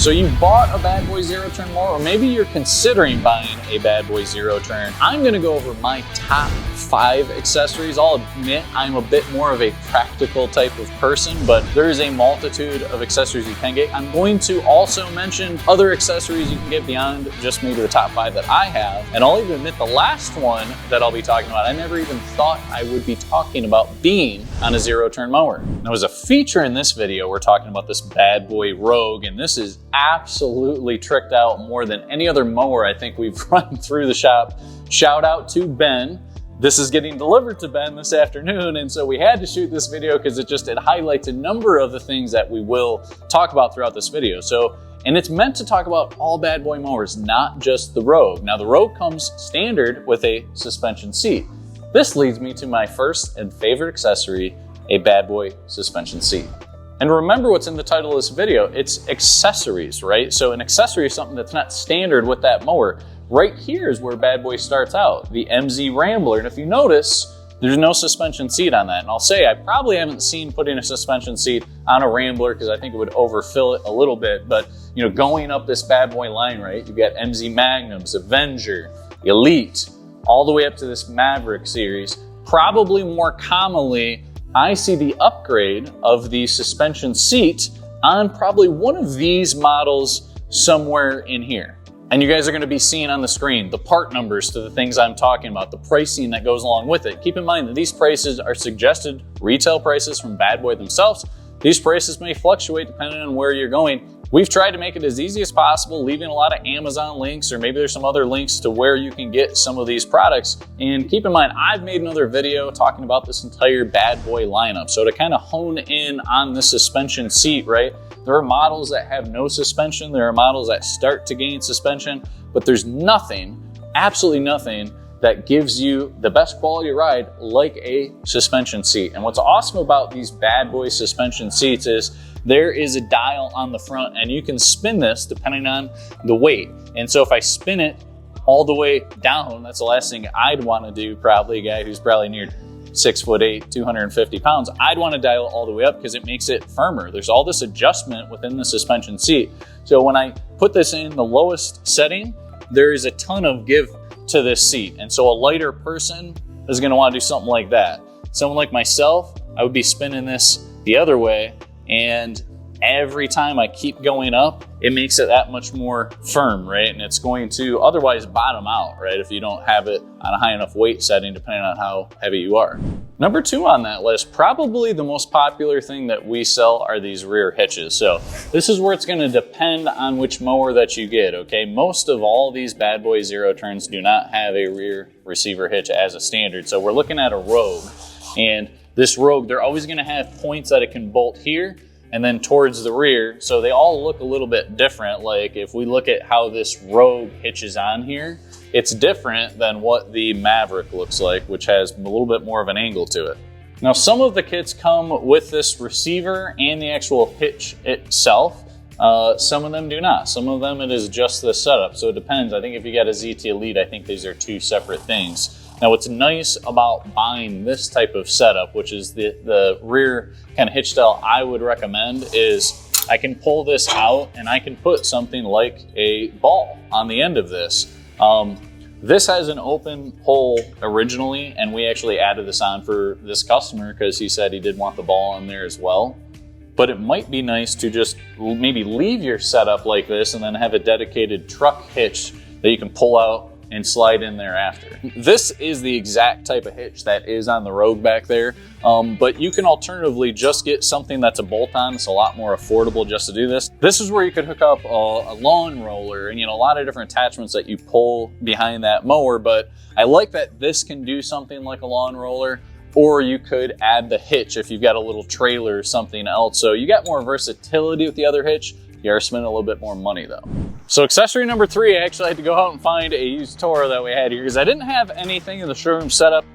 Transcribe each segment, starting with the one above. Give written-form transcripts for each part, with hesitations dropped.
So you bought a bad boy zero turn mower, or maybe you're considering buying a bad boy zero turn. I'm gonna go over my top 5 accessories. I'll admit I'm a bit more of a practical type of person, but there is a multitude of accessories you can get. I'm going to also mention other accessories you can get beyond just maybe the top 5 that I have. And I'll even admit the last one that I'll be talking about, I never even thought I would be talking about being on a zero turn mower. Now, as a feature in this video, we're talking about this bad boy Rogue, and this is absolutely tricked out more than any other mower I think we've run through the shop. Shout out to Ben. This is getting delivered to Ben this afternoon, and so we had to shoot this video because it highlights a number of the things that we will talk about throughout this video. And it's meant to talk about all bad boy mowers, not just the Rogue. Now, the Rogue comes standard with a suspension seat. This leads me to my first and favorite accessory, a bad boy suspension seat. And remember what's in the title of this video, it's accessories, right? So an accessory is something that's not standard with that mower. Right here is where bad boy starts out, the MZ Rambler. And if you notice, there's no suspension seat on that. And I'll say I probably haven't seen putting a suspension seat on a Rambler because I think it would overfill it a little bit. But you know, going up this bad boy line, right? You've got MZ Magnums, Avenger, Elite, all the way up to this Maverick series. Probably more commonly, I see the upgrade of the suspension seat on probably one of these models somewhere in here. And you guys are going to be seeing on the screen the part numbers to the things I'm talking about, the pricing that goes along with it. Keep in mind that these prices are suggested retail prices from Bad Boy themselves. These prices may fluctuate depending on where you're going. We've tried to make it as easy as possible, leaving a lot of Amazon links, or maybe there's some other links to where you can get some of these products. And keep in mind, I've made another video talking about this entire Bad Boy lineup. So to kind of hone in on the suspension seat, right? There are models that have no suspension. There are models that start to gain suspension, but there's nothing, absolutely nothing, that gives you the best quality ride like a suspension seat. And what's awesome about these Bad Boy suspension seats is there is a dial on the front and you can spin this depending on the weight. And so if I spin it all the way down, that's the last thing I'd want to do, probably a guy who's probably near 6'8", 250 pounds, I'd want to dial it all the way up because it makes it firmer. There's all this adjustment within the suspension seat. So when I put this in the lowest setting, there is a ton of give to this seat. And so a lighter person is going to want to do something like that. Someone like myself, I would be spinning this the other way, and every time I keep going up, it makes it that much more firm, right? And it's going to otherwise bottom out, right? If you don't have it on a high enough weight setting, depending on how heavy you are. Number 2 on that list, probably the most popular thing that we sell are these rear hitches. So this is where it's going to depend on which mower that you get, okay? Most of all these Bad Boy zero turns do not have a rear receiver hitch as a standard. So we're looking at a Rogue, and this Rogue, they're always going to have points that it can bolt here and then towards the rear. So they all look a little bit different. Like if we look at how this Rogue hitches on here, it's different than what the Maverick looks like, which has a little bit more of an angle to it. Now, some of the kits come with this receiver and the actual hitch itself. Some of them do not. Some of them it is just the setup. So it depends. I think if you got a ZT Elite, I think these are 2 separate things. Now, what's nice about buying this type of setup, which is the rear kind of hitch style I would recommend, is I can pull this out and I can put something like a ball on the end of this. This has an open hole originally, and we actually added this on for this customer because he said he did want the ball on there as well. But it might be nice to just maybe leave your setup like this and then have a dedicated truck hitch that you can pull out and slide in there after. This is the exact type of hitch that is on the Rogue back there, but you can alternatively just get something that's a bolt-on. It's a lot more affordable just to do this. This is where you could hook up a lawn roller and a lot of different attachments that you pull behind that mower, but I like that this can do something like a lawn roller, or you could add the hitch if you've got a little trailer or something else. So you got more versatility with the other hitch. You are spending a little bit more money though. So accessory number 3, I actually had to go out and find a used Toro that we had here because I didn't have anything in the showroom set up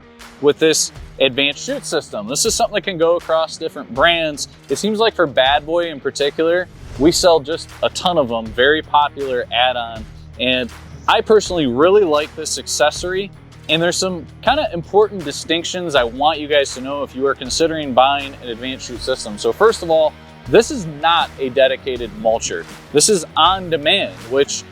with this advanced chute system. This is something that can go across different brands. It seems like for Bad Boy in particular, we sell just a ton of them, very popular add-on. And I personally really like this accessory. And there's some kind of important distinctions I want you guys to know if you are considering buying an advanced chute system. So first of all, This is not a dedicated mulcher. This is on demand, which,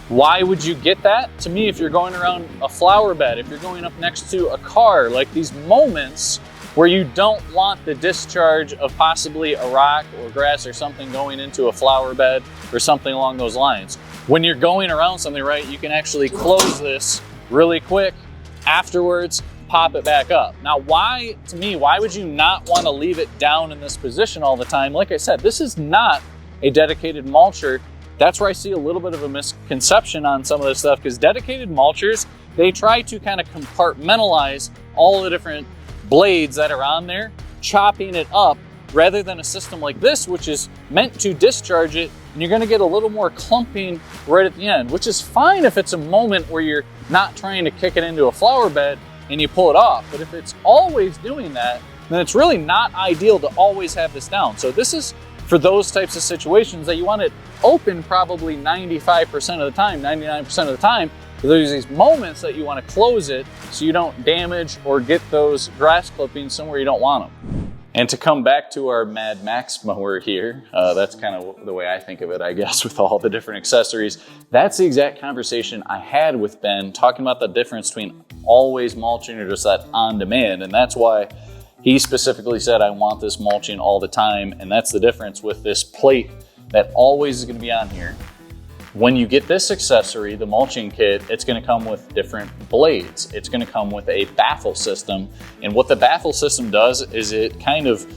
why would you get that? To me, if you're going around a flower bed, if you're going up next to a car, like these moments where you don't want the discharge of possibly a rock or grass or something going into a flower bed or something along those lines. When you're going around something, right, you can actually close this really quick afterwards, pop it back up. Now, why, to me, why would you not want to leave it down in this position all the time? Like I said, this is not a dedicated mulcher. That's where I see a little bit of a misconception on some of this stuff, because dedicated mulchers, they try to kind of compartmentalize all the different blades that are on there, chopping it up, rather than a system like this, which is meant to discharge it, and you're gonna get a little more clumping right at the end, which is fine if it's a moment where you're not trying to kick it into a flower bed and you pull it off. But if it's always doing that, then it's really not ideal to always have this down. So this is for those types of situations that you want it open probably 95% of the time, 99% of the time. There's these moments that you want to close it so you don't damage or get those grass clippings somewhere you don't want them. And to come back to our Mad Max mower here, that's kind of the way I think of it, I guess, with all the different accessories. That's the exact conversation I had with Ben, talking about the difference between always mulching or just that on demand. And that's why he specifically said, I want this mulching all the time. And that's the difference with this plate that always is going to be on here. When you get this accessory, the mulching kit, it's going to come with different blades. It's going to come with a baffle system. And what the baffle system does is it kind of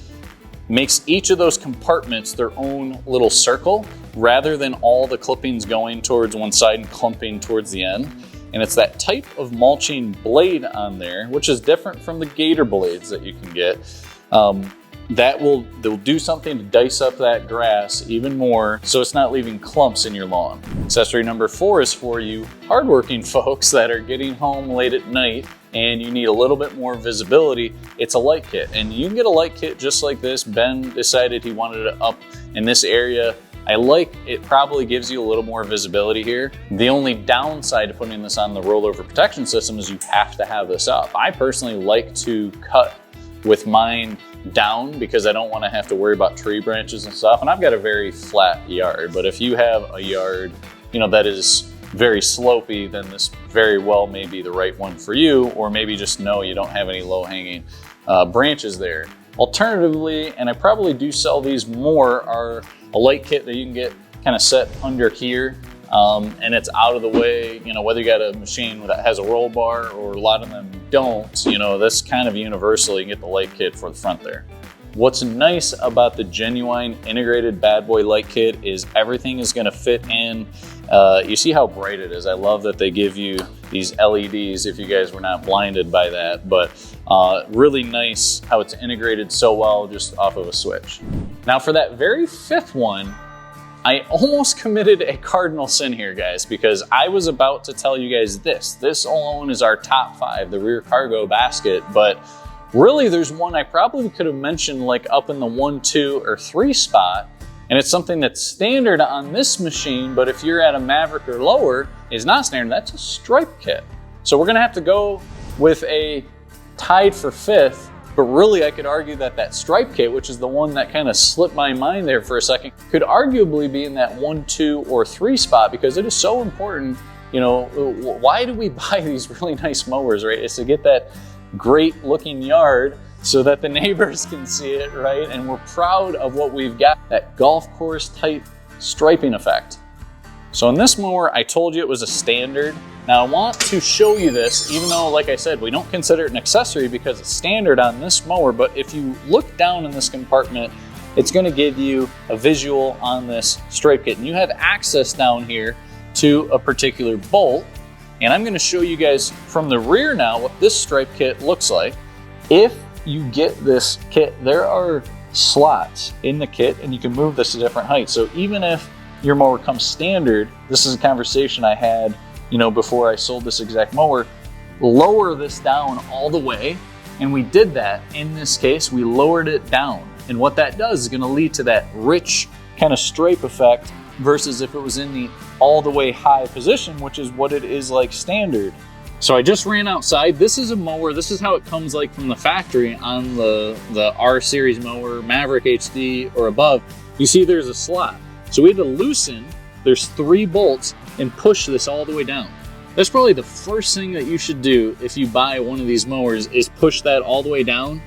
makes each of those compartments their own little circle, rather than all the clippings going towards one side and clumping towards the end. And it's that type of mulching blade on there, which is different from the gator blades that you can get. They'll do something to dice up that grass even more, so it's not leaving clumps in your lawn. Accessory number 4 is for you hardworking folks that are getting home late at night and you need a little bit more visibility. It's a light kit, and you can get a light kit just like this. Ben decided he wanted it up in this area. I like it, probably gives you a little more visibility here. The only downside to putting this on the rollover protection system is you have to have this up. I personally like to cut with mine down because I don't want to have to worry about tree branches and stuff. And I've got a very flat yard, but if you have a yard, you know, that is very slopey, then this very well may be the right one for you, or maybe just know you don't have any low hanging branches there. Alternatively, and I probably do sell these more, are a light kit that you can get kind of set under here. And it's out of the way, you know, whether you got a machine that has a roll bar or a lot of them don't, you know, that's kind of universal. You can get the light kit for the front there. What's nice about the genuine integrated bad boy light kit is everything is going to fit in. You see how bright it is. I love that they give you these LEDs if you guys were not blinded by that, but really nice how it's integrated so well just off of a switch. Now for that very 5th one, I almost committed a cardinal sin here, guys, because I was about to tell you guys this. This alone is our top 5, the rear cargo basket, but really there's one I probably could have mentioned like up in the 1, 2, or 3 spot, and it's something that's standard on this machine, but if you're at a Maverick or lower, is not standard. That's a stripe kit. So we're gonna have to go with a tied for 5th, but really I could argue that that stripe kit, which is the one that kind of slipped my mind there for a second, could arguably be in that 1, 2, or 3 spot, because it is so important. You know, why do we buy these really nice mowers, right? It's to get that great looking yard so that the neighbors can see it, right? And we're proud of what we've got, that golf course type striping effect. So in this mower, I told you it was a standard. Now I want to show you this, even though, like I said, we don't consider it an accessory because it's standard on this mower, but if you look down in this compartment, it's gonna give you a visual on this stripe kit. And you have access down here to a particular bolt. And I'm gonna show you guys from the rear now what this stripe kit looks like. If you get this kit, there are slots in the kit and you can move this to different heights. So even if your mower comes standard, this is a conversation I had, you know, before I sold this exact mower, lower this down all the way. And we did that. In this case, we lowered it down. And what that does is gonna lead to that rich kind of stripe effect versus if it was in the all the way high position, which is what it is like standard. So I just ran outside. This is a mower. This is how it comes like from the factory on the R series mower, Maverick HD or above. you see there's a slot. So we had to loosen, there's 3 bolts, and push this all the way down. That's probably the first thing that you should do if you buy one of these mowers, is push that all the way down.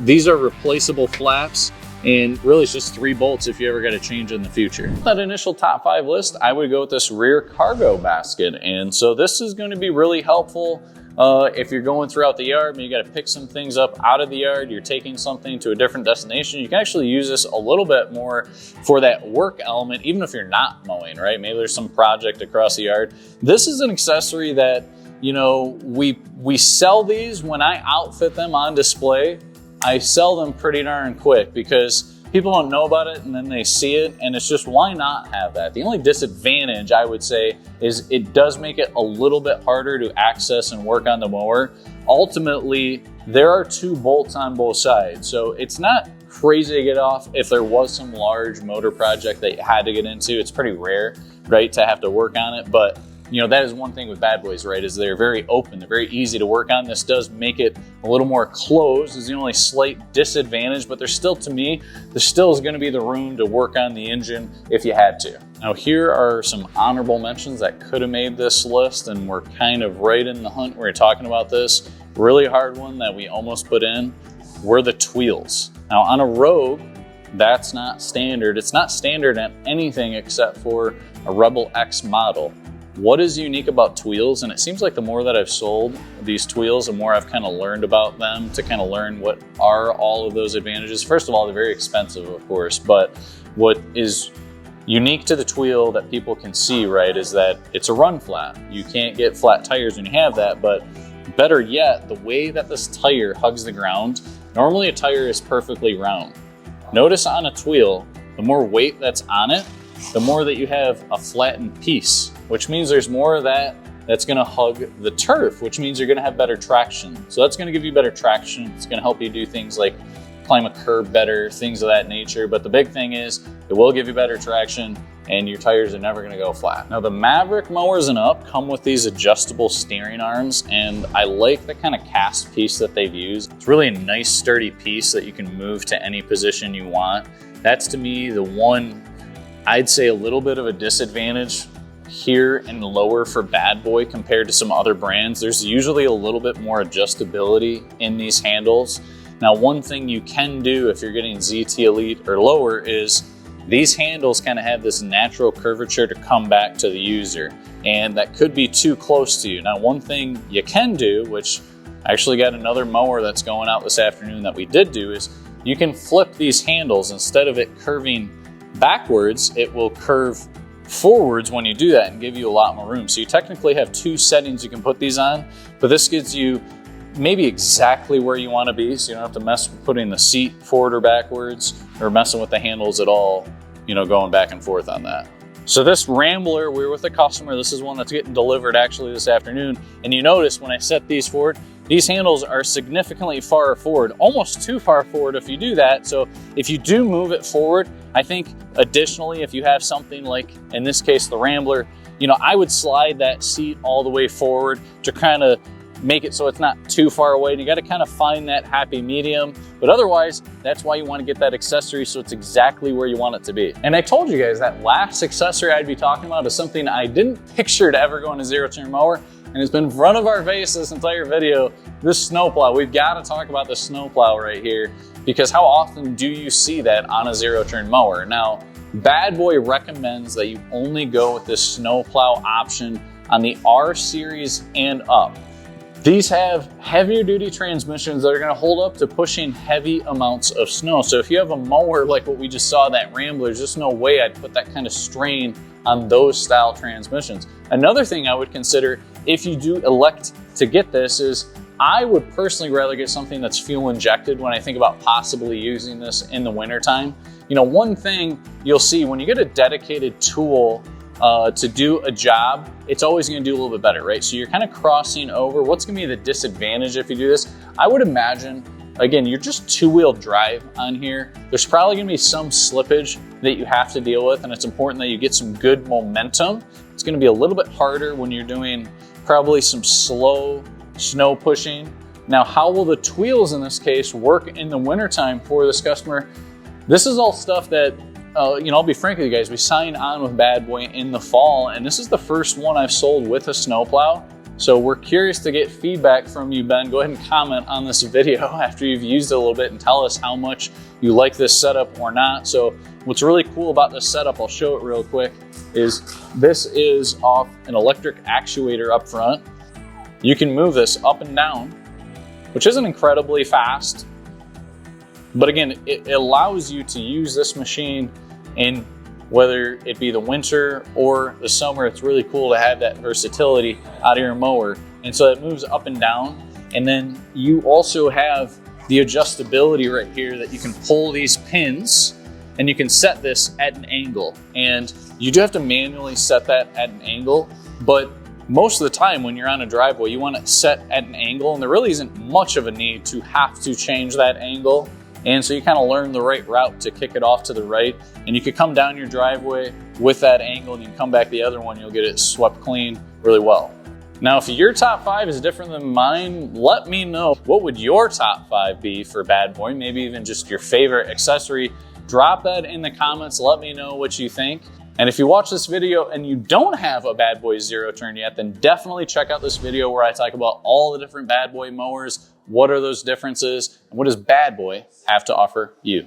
These are replaceable flaps, and really it's just 3 bolts if you ever got to change in the future. That initial top 5 list, I would go with this rear cargo basket. And so this is going to be really helpful if you're going throughout the yard, maybe you got to pick some things up out of the yard, you're taking something to a different destination. You can actually use this a little bit more for that work element, even if you're not mowing, right? Maybe there's some project across the yard. This is an accessory that, you know, we sell these. When I outfit them on display, I sell them pretty darn quick because people don't know about it and then they see it, and it's just, why not have that? The only disadvantage I would say is it does make it a little bit harder to access and work on the mower. Ultimately, there are 2 bolts on both sides, so it's not crazy to get off. If there was some large motor project that you had to get into, it's pretty rare, right, to have to work on it. But you know, that is one thing with bad boys, right, is they're very open, they're very easy to work on. This does make it a little more closed, is the only slight disadvantage, but there's still, to me, there still is going to be the room to work on the engine if you had to. Now here are some honorable mentions that could have made this list, and we're kind of right in the hunt where you're talking about this. Really hard one that we almost put in were the Tweels. Now on a Rogue, that's not standard. It's not standard on anything except for a Rebel X model. What is unique about Tweels, and it seems like the more that I've sold these Tweels, the more I've kind of learned about them to kind of learn what are all of those advantages. First of all, they're very expensive, of course, but what is unique to the Tweel that people can see, right, is that it's a run flat. You can't get flat tires when you have that, but better yet, the way that this tire hugs the ground, normally a tire is perfectly round. Notice on a Tweel, the more weight that's on it, the more that you have a flattened piece, which means there's more of that that's going to hug the turf, which means you're going to have better traction. So that's going to give you better traction. It's going to help you do things like climb a curb better, things of that nature. But the big thing is it will give you better traction, and your tires are never going to go flat. Now the Maverick mowers and up come with these adjustable steering arms, and I like the kind of cast piece that they've used. It's really a nice sturdy piece that you can move to any position you want. That's, to me, the one, I'd say, a little bit of a disadvantage here and lower for Bad Boy compared to some other brands. There's usually a little bit more adjustability in these handles. Now, one thing you can do if you're getting ZT Elite or lower is these handles kind of have this natural curvature to come back to the user, and that could be too close to you. Now, one thing you can do, which I actually got another mower that's going out this afternoon that we did do, is you can flip these handles. Instead of it curving backwards, it will curve forwards when you do that and give you a lot more room. So you technically have 2 settings you can put these on, but this gives you maybe exactly where you want to be, so you don't have to mess with putting the seat forward or backwards or messing with the handles at all, you know, going back and forth on that. So this Rambler, we were with a customer. This is one that's getting delivered actually this afternoon. And you notice when I set these forward, these handles are significantly far forward, almost too far forward if you do that. So if you do move it forward, I think additionally, if you have something like, in this case, the Rambler, you know, I would slide that seat all the way forward to kind of make it so it's not too far away. And you got to kind of find that happy medium, but otherwise that's why you want to get that accessory so it's exactly where you want it to be. And I told you guys that last accessory I'd be talking about is something I didn't picture to ever go in a zero-turn mower, and it's been in front of our face this entire video, this snowplow. We've got to talk about the snowplow right here, because how often do you see that on a zero-turn mower? Now, Bad Boy recommends that you only go with this snowplow option on the R series and up. These have heavier duty transmissions that are going to hold up to pushing heavy amounts of snow. So if you have a mower like what we just saw, that Rambler, there's just no way I'd put that kind of strain on those style transmissions. Another thing I would consider if you do elect to get this is I would personally rather get something that's fuel injected when I think about possibly using this in the wintertime. You know, one thing you'll see when you get a dedicated tool to do a job, it's always going to do a little bit better, right? So you're kind of crossing over. What's going to be the disadvantage if you do this? I would imagine, again, you're just two-wheel drive on here. There's probably going to be some slippage that you have to deal with, and it's important that you get some good momentum. It's going to be a little bit harder when you're doing probably some slow snow pushing. Now, how will the Tweels in this case work in the wintertime for this customer? This is all stuff that I'll be frank with you guys, we signed on with Bad Boy in the fall, and this is the first one I've sold with a snowplow. So we're curious to get feedback from you, Ben. Go ahead and comment on this video after you've used it a little bit and tell us how much you like this setup or not. So what's really cool about this setup, I'll show it real quick, is this is off an electric actuator up front. You can move this up and down, which isn't incredibly fast, but again, it allows you to use this machine in whether it be the winter or the summer. It's really cool to have that versatility out of your mower. And so it moves up and down. And then you also have the adjustability right here that you can pull these pins and you can set this at an angle. And you do have to manually set that at an angle, but most of the time when you're on a driveway, you want it set at an angle, and there really isn't much of a need to have to change that angle. And so you kind of learn the right route to kick it off to the right, and you could come down your driveway with that angle and you can come back the other one, you'll get it swept clean really well. Now, if your top 5 is different than mine, let me know. What would your top 5 be for Bad Boy? Maybe even just your favorite accessory. Drop that in the comments. Let me know what you think. And if you watch this video and you don't have a Bad Boy Zero Turn yet, then definitely check out this video where I talk about all the different Bad Boy mowers. What are those differences? And what does Bad Boy have to offer you?